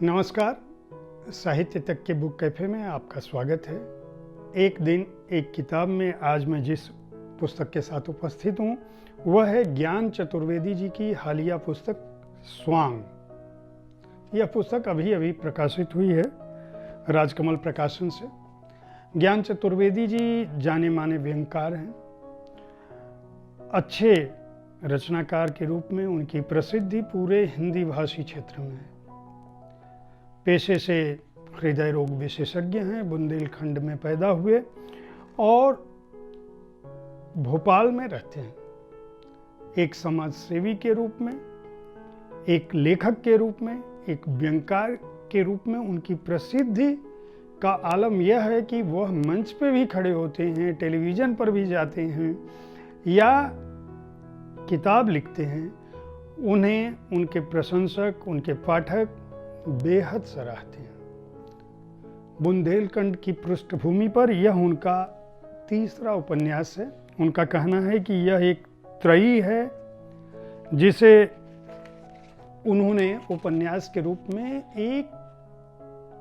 नमस्कार। साहित्य तक के बुक कैफ़े में आपका स्वागत है। एक दिन एक किताब में आज मैं जिस पुस्तक के साथ उपस्थित हूँ वह है ज्ञान चतुर्वेदी जी की हालिया पुस्तक स्वांग। यह पुस्तक अभी अभी प्रकाशित हुई है राजकमल प्रकाशन से। ज्ञान चतुर्वेदी जी जाने माने व्यंगकार हैं। अच्छे रचनाकार के रूप में उनकी प्रसिद्धि पूरे हिंदी भाषी क्षेत्र में है। पेशे से हृदय रोग विशेषज्ञ हैं। बुंदेलखंड में पैदा हुए और भोपाल में रहते हैं। एक समाज सेवी के रूप में, एक लेखक के रूप में, एक व्यंगकार के रूप में उनकी प्रसिद्धि का आलम यह है कि वह मंच पे भी खड़े होते हैं, टेलीविज़न पर भी जाते हैं या किताब लिखते हैं। उन्हें उनके प्रशंसक, उनके पाठक बेहद सराहते हैं। बुंदेलखंड की पृष्ठभूमि पर यह उनका तीसरा उपन्यास है। उनका कहना है कि यह एक त्रयी है जिसे उन्होंने उपन्यास के रूप में एक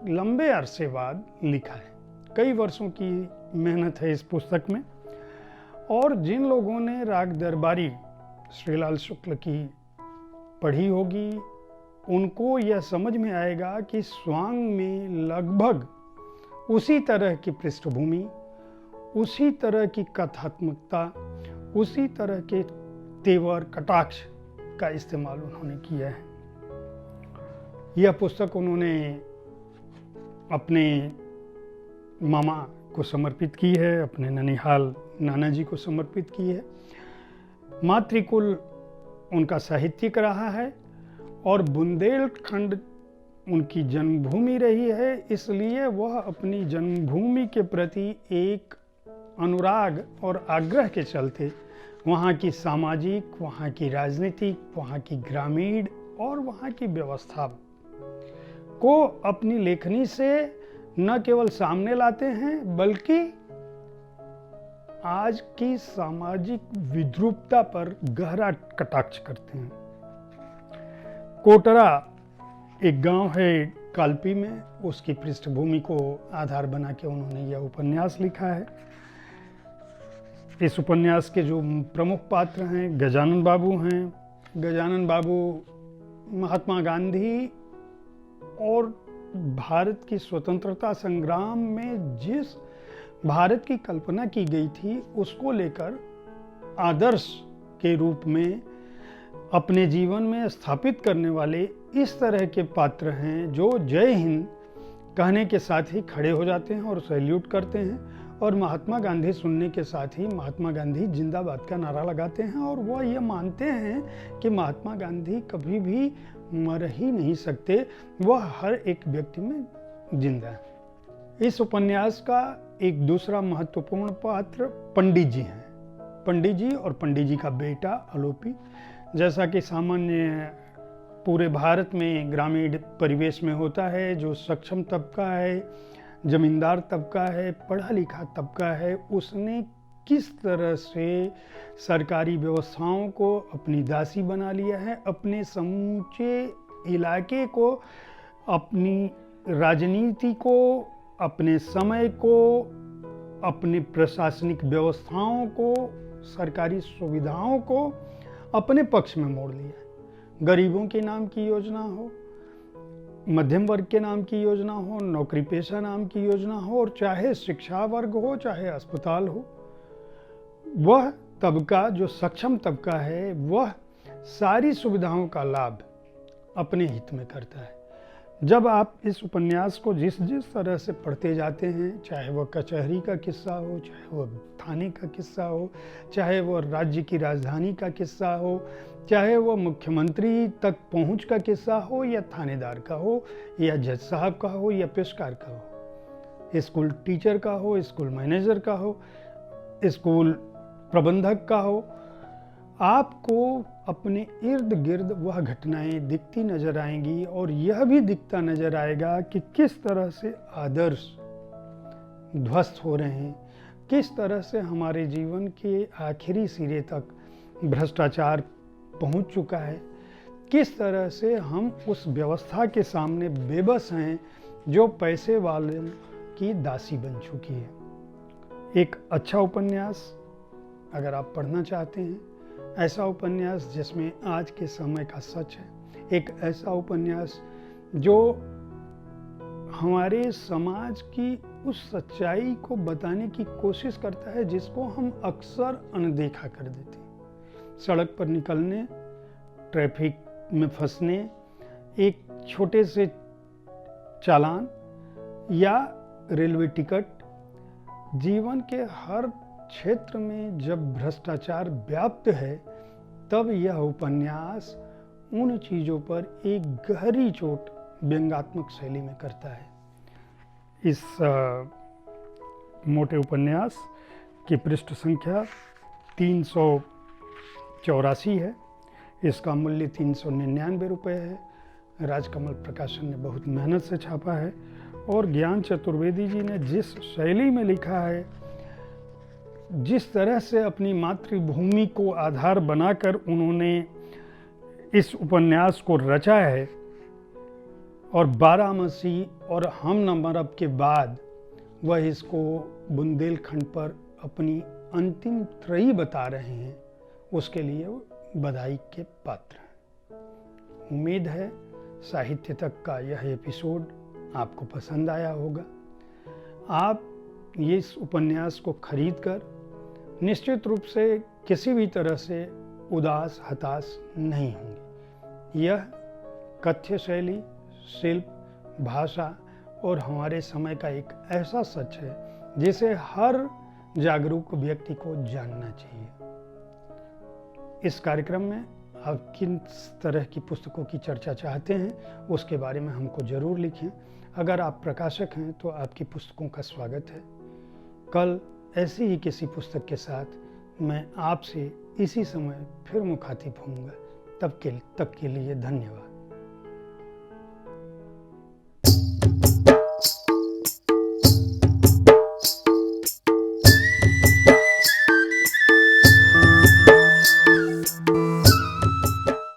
लंबे अरसे बाद लिखा है। कई वर्षों की मेहनत है इस पुस्तक में। और जिन लोगों ने राग दरबारी श्रीलाल शुक्ल की पढ़ी होगी उनको यह समझ में आएगा कि स्वांग में लगभग उसी तरह की पृष्ठभूमि, उसी तरह की कथात्मकता, उसी तरह के तेवर कटाक्ष का इस्तेमाल उन्होंने किया है। यह पुस्तक उन्होंने अपने मामा को समर्पित की है, अपने ननिहाल नाना जी को समर्पित की है। मातृकुल उनका साहित्यिक रहा है और बुंदेलखंड उनकी जन्मभूमि रही है, इसलिए वह अपनी जन्मभूमि के प्रति एक अनुराग और आग्रह के चलते वहाँ की सामाजिक, वहाँ की राजनीतिक, वहाँ की ग्रामीण और वहाँ की व्यवस्था को अपनी लेखनी से न केवल सामने लाते हैं बल्कि आज की सामाजिक विद्रूपता पर गहरा कटाक्ष करते हैं। कोटरा एक गांव है कालपी में, उसकी पृष्ठभूमि को आधार बना के उन्होंने यह उपन्यास लिखा है। इस उपन्यास के जो प्रमुख पात्र हैं गजानन बाबू हैं। गजानन बाबू महात्मा गांधी और भारत की स्वतंत्रता संग्राम में जिस भारत की कल्पना की गई थी उसको लेकर आदर्श के रूप में अपने जीवन में स्थापित करने वाले इस तरह के पात्र हैं जो जय हिंद कहने के साथ ही खड़े हो जाते हैं और सैल्यूट करते हैं और महात्मा गांधी सुनने के साथ ही महात्मा गांधी जिंदाबाद का नारा लगाते हैं और वह ये मानते हैं कि महात्मा गांधी कभी भी मर ही नहीं सकते, वह हर एक व्यक्ति में जिंदा है। इस उपन्यास का एक दूसरा महत्वपूर्ण पात्र पंडित जी हैं। पंडित जी और पंडित जी का बेटा अलोपी। जैसा कि सामान्य पूरे भारत में ग्रामीण परिवेश में होता है, जो सक्षम तबका है, जमींदार तबका है, पढ़ा लिखा तबका है, उसने किस तरह से सरकारी व्यवस्थाओं को अपनी दासी बना लिया है, अपने समूचे इलाके को, अपनी राजनीति को, अपने समय को, अपने प्रशासनिक व्यवस्थाओं को, सरकारी सुविधाओं को अपने पक्ष में मोड़ लिया। गरीबों के नाम की योजना हो, मध्यम वर्ग के नाम की योजना हो, नौकरी पेशा नाम की योजना हो, और चाहे शिक्षा वर्ग हो, चाहे अस्पताल हो, वह तबका जो सक्षम तबका है वह सारी सुविधाओं का लाभ अपने हित में करता है। जब आप इस उपन्यास को जिस तरह से पढ़ते जाते हैं, चाहे वह कचहरी का किस्सा हो, चाहे वह थाने का किस्सा हो, चाहे वह राज्य की राजधानी का किस्सा हो, चाहे वह मुख्यमंत्री तक पहुंच का किस्सा हो, या थानेदार का हो, या जज साहब का हो, या पेशकार का हो, स्कूल टीचर का हो, स्कूल मैनेजर का हो, स्कूल प्रबंधक का हो, आपको अपने इर्द गिर्द वह घटनाएं दिखती नजर आएंगी और यह भी दिखता नजर आएगा कि किस तरह से आदर्श ध्वस्त हो रहे हैं, किस तरह से हमारे जीवन के आखिरी सिरे तक भ्रष्टाचार पहुंच चुका है, किस तरह से हम उस व्यवस्था के सामने बेबस हैं जो पैसे वाले की दासी बन चुकी है। एक अच्छा उपन्यास अगर आप पढ़ना चाहते हैं, ऐसा उपन्यास जिसमें आज के समय का सच है, एक ऐसा उपन्यास जो हमारे समाज की उस सच्चाई को बताने की कोशिश करता है जिसको हम अक्सर अनदेखा कर देते हैं। सड़क पर निकलने, ट्रैफिक में फंसने, एक छोटे से चालान या रेलवे टिकट, जीवन के हर क्षेत्र में जब भ्रष्टाचार व्याप्त है, तब यह उपन्यास उन चीज़ों पर एक गहरी चोट व्यंग्यात्मक शैली में करता है। इस मोटे उपन्यास की पृष्ठ संख्या 384 है। इसका मूल्य 399 रुपये है। राजकमल प्रकाशन ने बहुत मेहनत से छापा है और ज्ञान चतुर्वेदी जी ने जिस शैली में लिखा है, जिस तरह से अपनी मातृभूमि को आधार बनाकर उन्होंने इस उपन्यास को रचा है, और 12 मसीह और हम न मरब के बाद वह इसको बुंदेलखंड पर अपनी अंतिम त्रयी बता रहे हैं, उसके लिए बधाई के पात्र हैं। उम्मीद है साहित्य तक का यह एपिसोड आपको पसंद आया होगा। आप ये इस उपन्यास को खरीद कर निश्चित रूप से किसी भी तरह से उदास हताश नहीं होंगे। यह कथ्य शैली, शिल्प, भाषा और हमारे समय का एक ऐसा सच है जिसे हर जागरूक व्यक्ति को जानना चाहिए। इस कार्यक्रम में आप किस तरह की पुस्तकों की चर्चा चाहते हैं, उसके बारे में हमको ज़रूर लिखें। अगर आप प्रकाशक हैं तो आपकी पुस्तकों का स्वागत है। कल ऐसी ही किसी पुस्तक के साथ मैं आपसे इसी समय फिर मुखातिब होऊंगा। तब के लिए धन्यवाद।